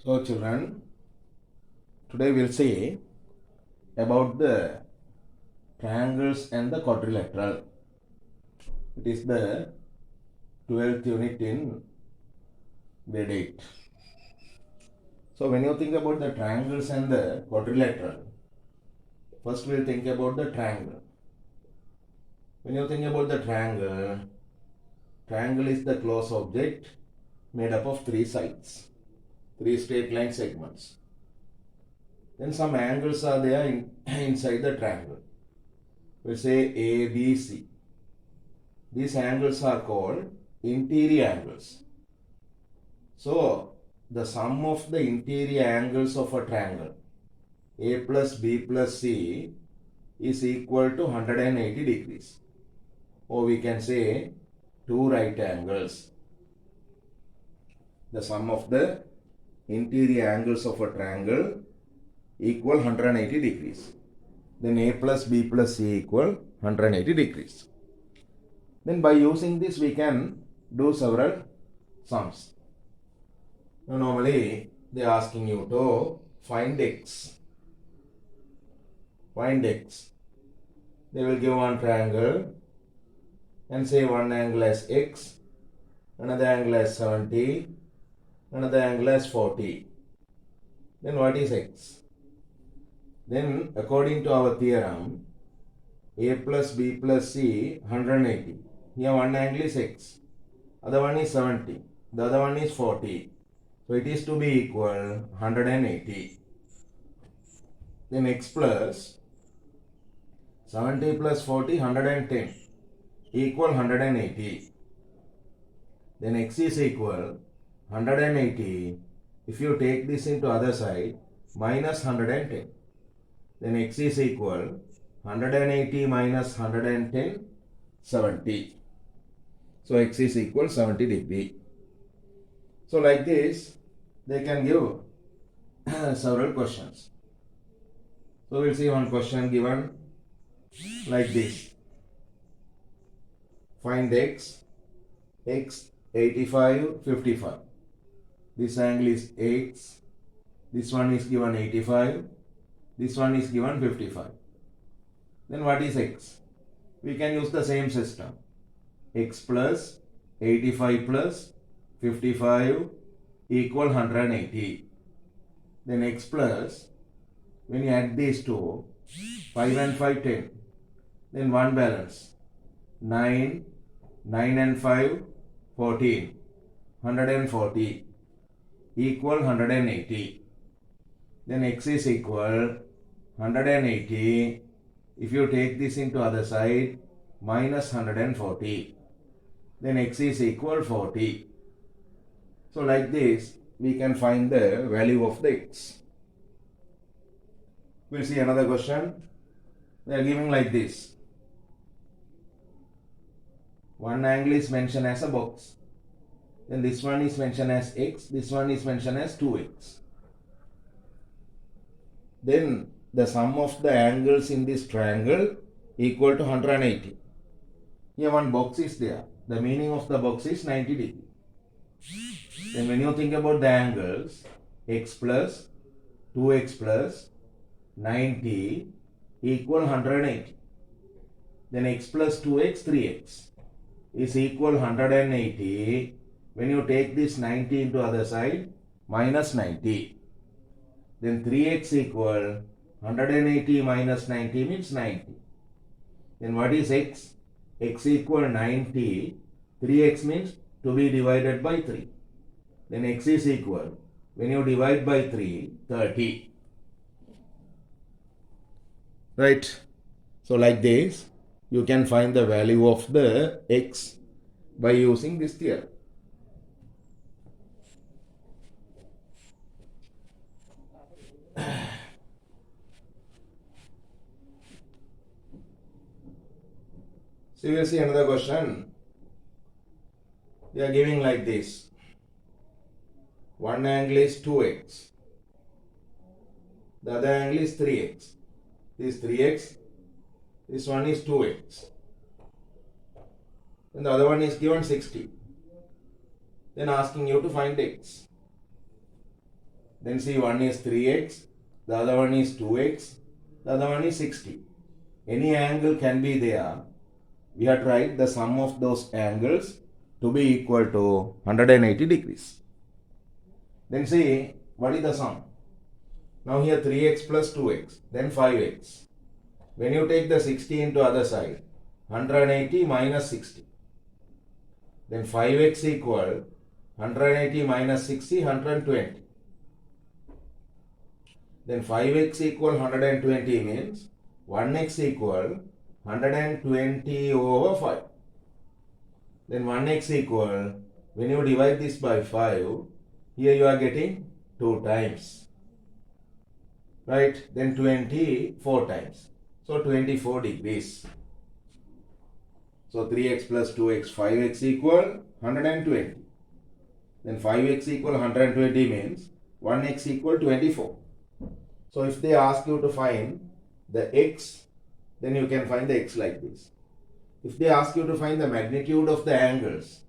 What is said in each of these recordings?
So children, today we'll see about the triangles and the quadrilateral. It is the 12th unit in grade 8. So when you think about the triangles and the quadrilateral, first we'll think about the triangle. When you think about the triangle is the closed object made up of three sides, three straight line segments. Then some angles are there inside the triangle. We'll say A, B, C. These angles are called interior angles. So, the sum of the interior angles of a triangle A plus B plus C is equal to 180 degrees. Or we can say two right angles. The sum of the interior angles of a triangle equal 180 degrees. Then A plus B plus C equal 180 degrees. Then by using this we can do several sums. Now normally they are asking you to find x. Find x. They will give one triangle and say one angle as x, another angle as 70, another angle as 40. Then what is x? Then according to our theorem, A plus B plus C 180. Here one angle is x, other one is 70, the other one is 40. So it is to be equal 180. Then x plus 70 plus 40, 110 equal 180. Then x is equal 180. If you take this into other side, minus 110. Then x is equal 180 minus 110, 70. So x is equal 70 degree. So like this, they can give several questions. So we'll see one question given like this. Find x, 85, 55. This angle is x, this one is given 85, this one is given 55. Then what is x? We can use the same system. X plus 85 plus 55 equal 180. Then x plus, when you add these two, 5 and 5, 10. Then 1 balance. 9, 9 and 5, 14. 140 equal 180. Then x is equal 180. If you take this into other side, minus 140. Then x is equal 40. So like this, we can find the value of the x. We'll see another question. They are giving like this. One angle is mentioned as a box. Then this one is mentioned as x, this one is mentioned as 2x. Then the sum of the angles in this triangle equal to 180. Here one box is there. The meaning of the box is 90 degree. Then when you think about the angles, x plus 2x plus 90 equal 180. Then x plus 2x, 3x is equal 180. When you take this 90 into other side, minus 90. Then 3x equal 180 minus 90 means 90. Then what is x? X equal 90. 3x means to be divided by 3. Then x is equal, when you divide by 3, 30. Right. So like this, you can find the value of the x by using this theorem. So you will see another question. They are giving like this. One angle is 2x. The other angle is 3x. This is 3x. This one is 2x. And the other one is given 60. Then asking you to find x. Then see, one is 3x, the other one is 2x, the other one is 60. Any angle can be there. We have to write the sum of those angles to be equal to 180 degrees. Then see, what is the sum? Now here 3x plus 2x, then 5x. When you take the 60 into other side, 180 minus 60. Then 5x equal 180 minus 60, 120. Then 5x equal 120 means 1x equal 120 over 5. Then 1x equal, when you divide this by 5, here you are getting 2 times. Right? Then 20 4 times. So 24 degrees. So 3x plus 2x, 5x equal 120. Then 5x equal 120 means 1x equal 24. So if they ask you to find the x, then you can find the x like this. If they ask you to find the magnitude of the angles,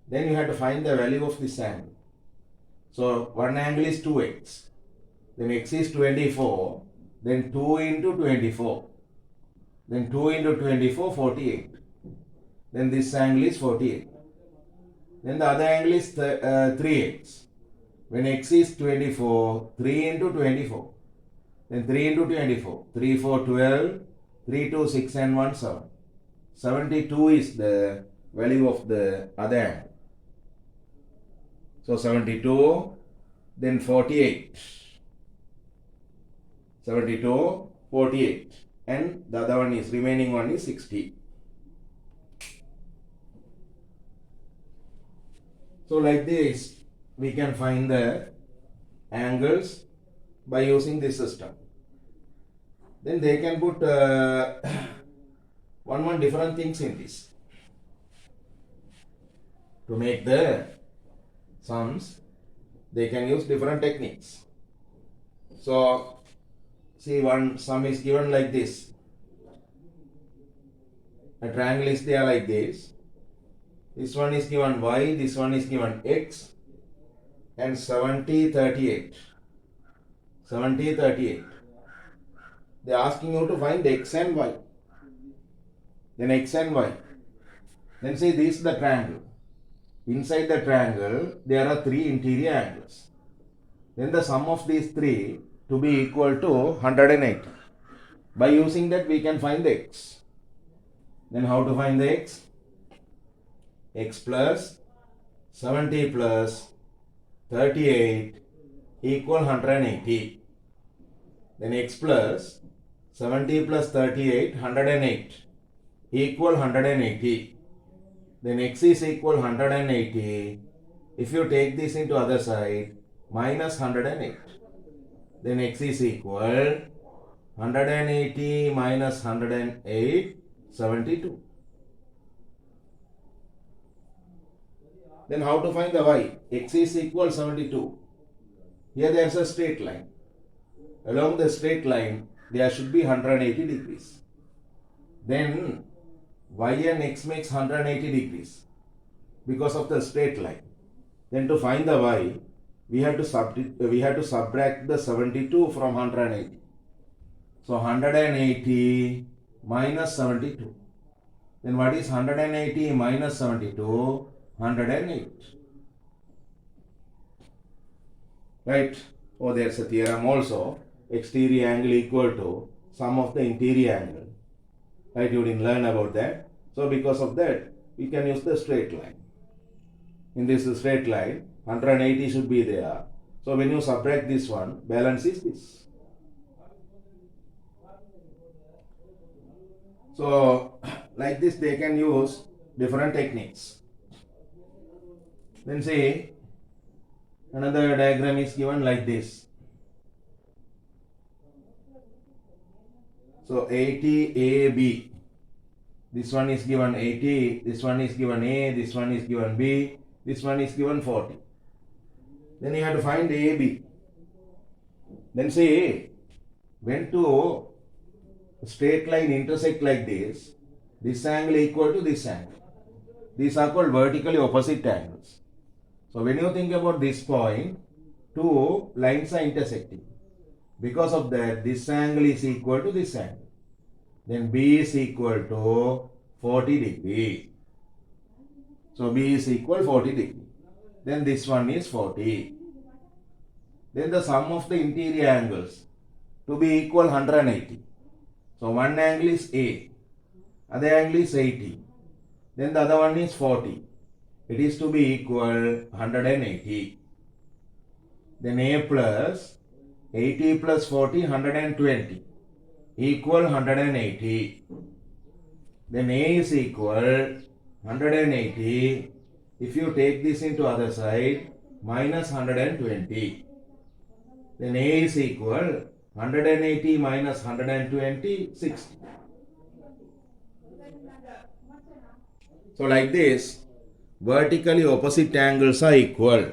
then you have to find the value of this angle. So one angle is 2x, then x is 24, then 2 into 24, then 2 into 24, 48. Then this angle is 48. Then the other angle is 3x. When x is 24, 3 into 24. Then 3 into 24, 3 4 12, 3 2 6 and 1 7. 72 is the value of the other angle. So 72, then 48. 72, 48. And the other one is, remaining one is 60. So like this, we can find the angles by using this system. Then they can put one different things in this. To make the sums, they can use different techniques. So, see, one sum is given like this. A triangle is there like this. This one is given y, this one is given x, and 70, 38. 70, 38. They are asking you to find x and y. Then x and y. Then say this is the triangle. Inside the triangle, there are 3 interior angles. Then the sum of these 3 to be equal to 180. By using that, we can find the x. Then how to find the x? X plus 70 plus 38 equal 180. Then x plus 70 plus 38, 108 equal 180. Then x is equal 180. If you take this into other side, minus 108. Then x is equal 180 minus 108, 72. Then how to find the y? X is equal 72. Here there is a straight line. Along the straight line, there should be 180 degrees. Then y and x makes 180 degrees because of the straight line. Then to find the y, we have to subtract the 72 from 180. So 180 minus 72. Then what is 180 minus 72? 108. Right? Oh, there's a theorem also. Exterior angle equal to sum of the interior angle. Right? You didn't learn about that. So because of that, we can use the straight line. In this straight line, 180 should be there. So when you subtract this one, balance is this. So like this, they can use different techniques. Then say another diagram is given like this. So 80 AB. This one is given 80, this one is given A, this one is given B, this one is given 40. Then you have to find AB. Then say when two straight line intersect like this angle equal to this angle. These are called vertically opposite angles. So when you think about this point, two lines are intersecting. Because of that, this angle is equal to this angle. Then B is equal to 40 degree. So B is equal 40 degree. Then this one is 40. Then the sum of the interior angles to be equal 180. So one angle is A, other angle is 80. Then the other one is 40. It is to be equal 180. Then A plus 80 plus 40, 120 equal 180. Then A is equal 180. If you take this into other side, minus 120. Then A is equal 180 minus 120, 60. So like this, vertically opposite angles are equal.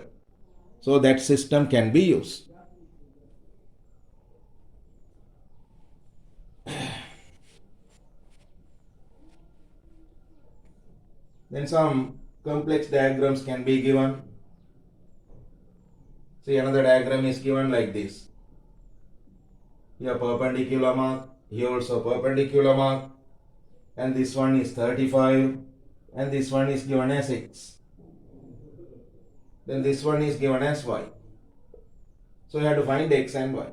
So that system can be used. Then some complex diagrams can be given. See, another diagram is given like this. Here perpendicular mark, here also perpendicular mark, and this one is 35, and this one is given as X. Then this one is given as Y. So you have to find X and Y.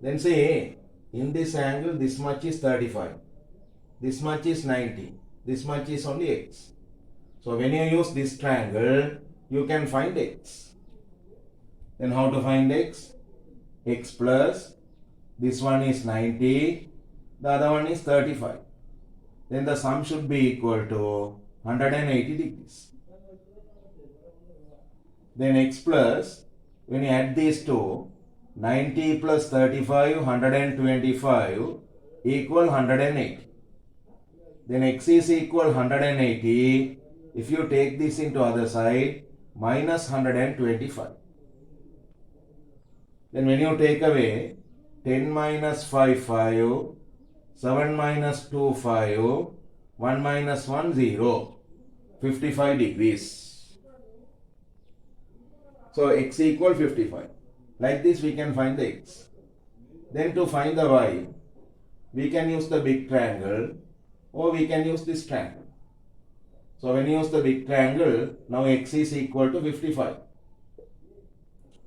Then say, in this angle, this much is 35, this much is 90, this much is only X. So when you use this triangle, you can find X. Then how to find X? X plus, this one is 90, the other one is 35. Then the sum should be equal to 180 degrees. Then X plus, when you add these two, 90 plus 35, 125 equal 180. Then X is equal 180. If you take this into other side, minus 125. Then when you take away 10 minus 5, 5, 7 minus 2, 5, 1 minus 1, 0, 55 degrees. So X equal 55. Like this we can find the X. Then to find the Y, we can use the big triangle or we can use this triangle. So when you use the big triangle, now X is equal to 55.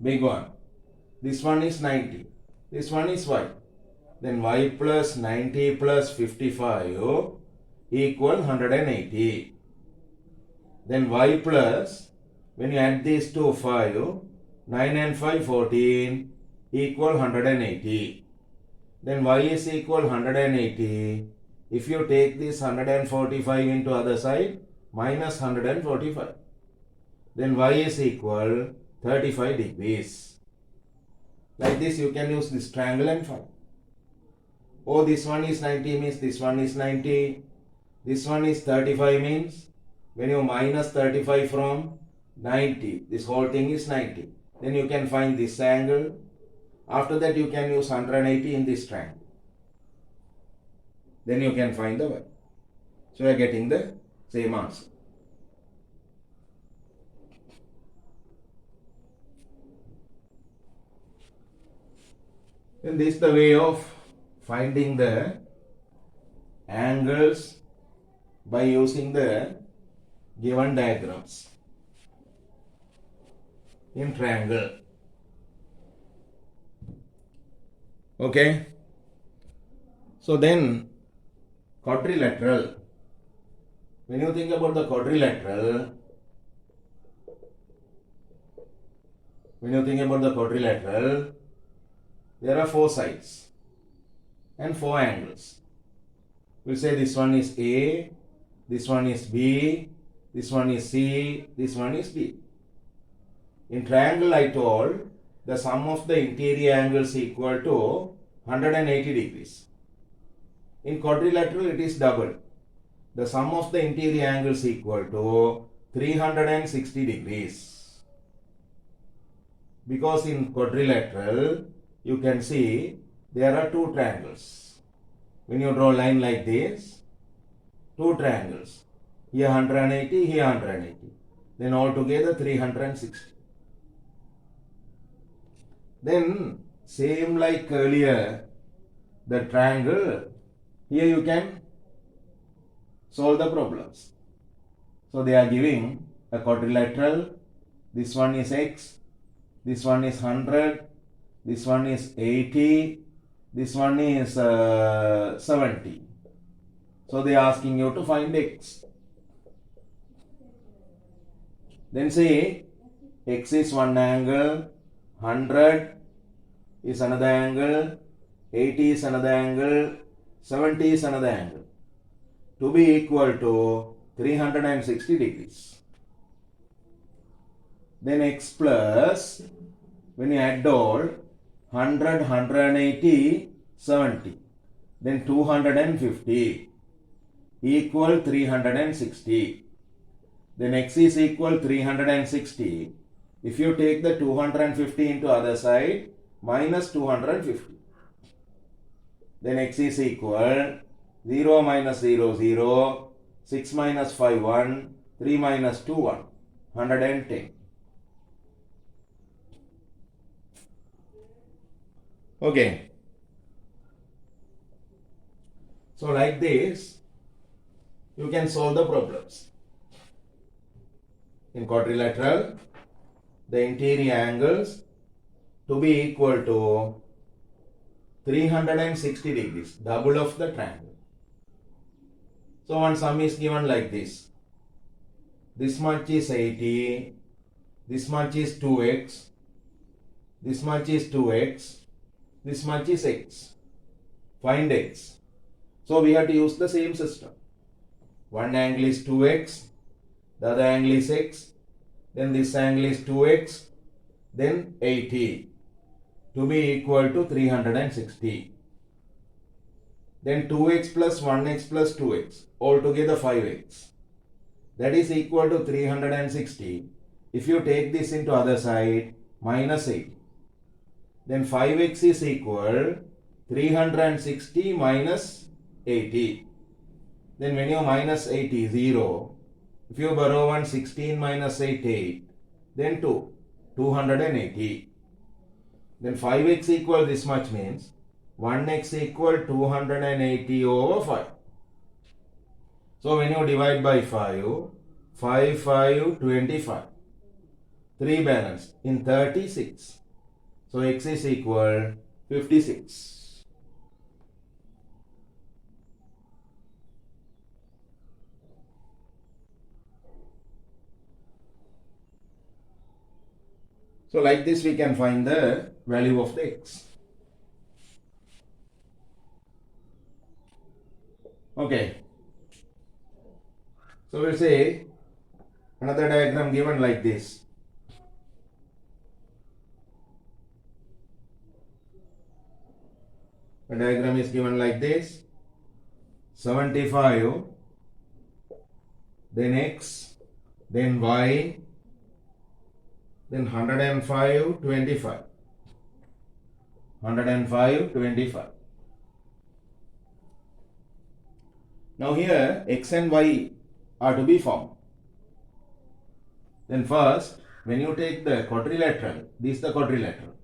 Big one. This one is 90. This one is Y. Then Y plus 90 plus 55 equal 180. Then Y plus, when you add these two, 5, 9 and 5, 14 equal 180. Then Y is equal 180. If you take this 145 into other side, minus 145. Then Y is equal 35 degrees. Like this you can use this triangle and find. Oh, this one is 90 means this one is 90. This one is 35 means when you minus 35 from 90, this whole thing is 90. Then you can find this angle. After that you can use 180 in this triangle. Then you can find the Y. So you are getting the same answer. Then this is the way of finding the angles by using the given diagrams in triangle. Okay. So then quadrilateral. When you think about the quadrilateral, there are 4 sides and 4 angles. We'll say this one is A, this one is B, this one is C, this one is D. In triangle I told the sum of the interior angles equal to 180 degrees. In quadrilateral it is double. The sum of the interior angles equal to 360 degrees. Because in quadrilateral you can see there are 2 triangles. When you draw a line like this, 2 triangles. Here 180, here 180. Then altogether 360. Then same like earlier, the triangle, here you can solve the problems. So they are giving a quadrilateral. This one is x, this one is 100, this one is 80, this one is 70. So they are asking you to find x. Then say x is one angle, 100 is another angle, 80 is another angle, 70 is another angle, to be equal to 360 degrees. Then x plus, when you add all, 100, 180, 70, then 250 equal 360. Then x is equal 360. If you take the 250 into other side, minus 250. Then x is equal 0 minus 0, 0, 6 minus 5, 1, 3 minus 2, 1, 110. Okay. So like this, you can solve the problems. In quadrilateral, the interior angles to be equal to 360 degrees, double of the triangle. So one sum is given like this. This much is 80, this much is 2x, this much is 2x, this much is x. Find x. So we have to use the same system. One angle is 2x, the other angle is x, then this angle is 2x, then 80, to be equal to 360. Then 2x plus 1x plus 2x, altogether 5x. That is equal to 360. If you take this into other side, minus 80. Then 5x is equal 360 minus 80. Then when you minus 80, 0. If you borrow 1, 16 minus 8, 8. Then 2, 280. Then 5x equal this much means 1x equal 280 over 5. So when you divide by 5, 5, 5, 25. 3 balance in 36. So x is equal 56. So like this we can find the value of the x. Okay. So we'll say another diagram given like this. The diagram is given like this. 75, then x, then y, then 105, 25. 105, 25. Now here x and y are to be found. Then first, when you take the quadrilateral, this is the quadrilateral,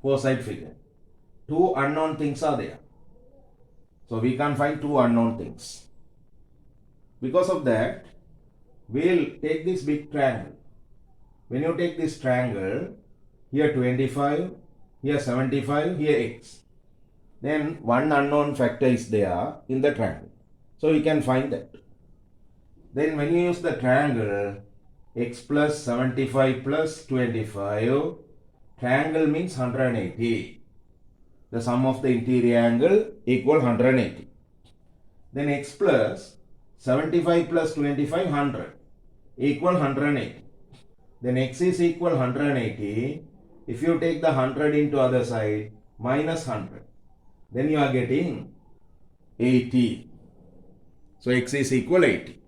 4-side figure. 2 unknown things are there. So we can't find 2 unknown things. Because of that, we'll take this big triangle. When you take this triangle, here 25, here 75, here x. Then one unknown factor is there in the triangle. So you can find that. Then when you use the triangle, x plus 75 plus 25, triangle means 180. The sum of the interior angle equal 180. Then x plus 75 plus 25, 100 equal 180. Then x is equal 180. If you take the 100 into other side, minus 100. Then you are getting 80. So x is equal 80.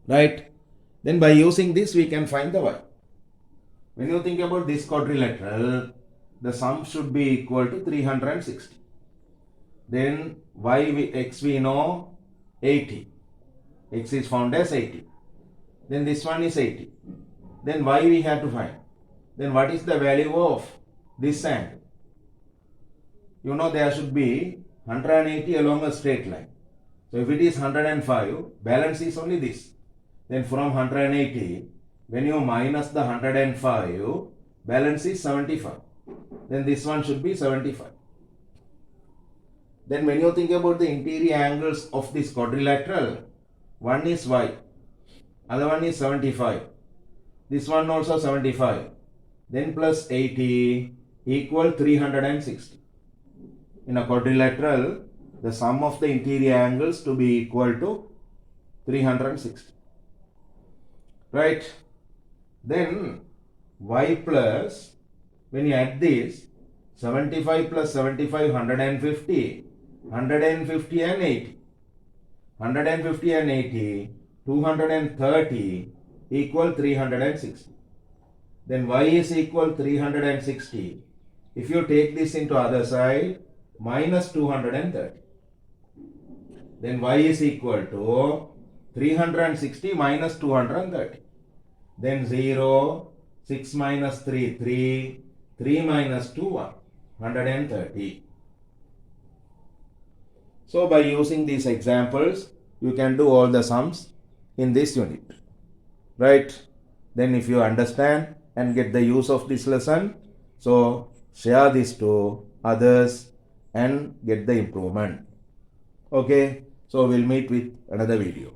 Right? Then by using this we can find the y. When you think about this quadrilateral, the sum should be equal to 360. Then x we know 80. X is found as 80. Then this one is 80. Then y we have to find. Then what is the value of this angle. You know there should be 180 along a straight line. So if it is 105, balance is only this. Then from 180, when you minus the 105, balance is 75. Then this one should be 75. Then when you think about the interior angles of this quadrilateral, one is y, other one is 75. This one also 75. Then plus 80 equal 360. In a quadrilateral, the sum of the interior angles to be equal to 360. Right? Then y plus, when you add this, 75 plus 75, 150, 150 and 80. 150 and 80, 230 equal 360. Then y is equal 360. If you take this into other side, minus 230. Then y is equal to 360 minus 230. Then 0, 6 minus 3, 3, 3 minus 2, 1, 130. So by using these examples, you can do all the sums in this unit. Right? Then if you understand and get the use of this lesson, so share this to others and get the improvement. Okay? So we'll meet with another video.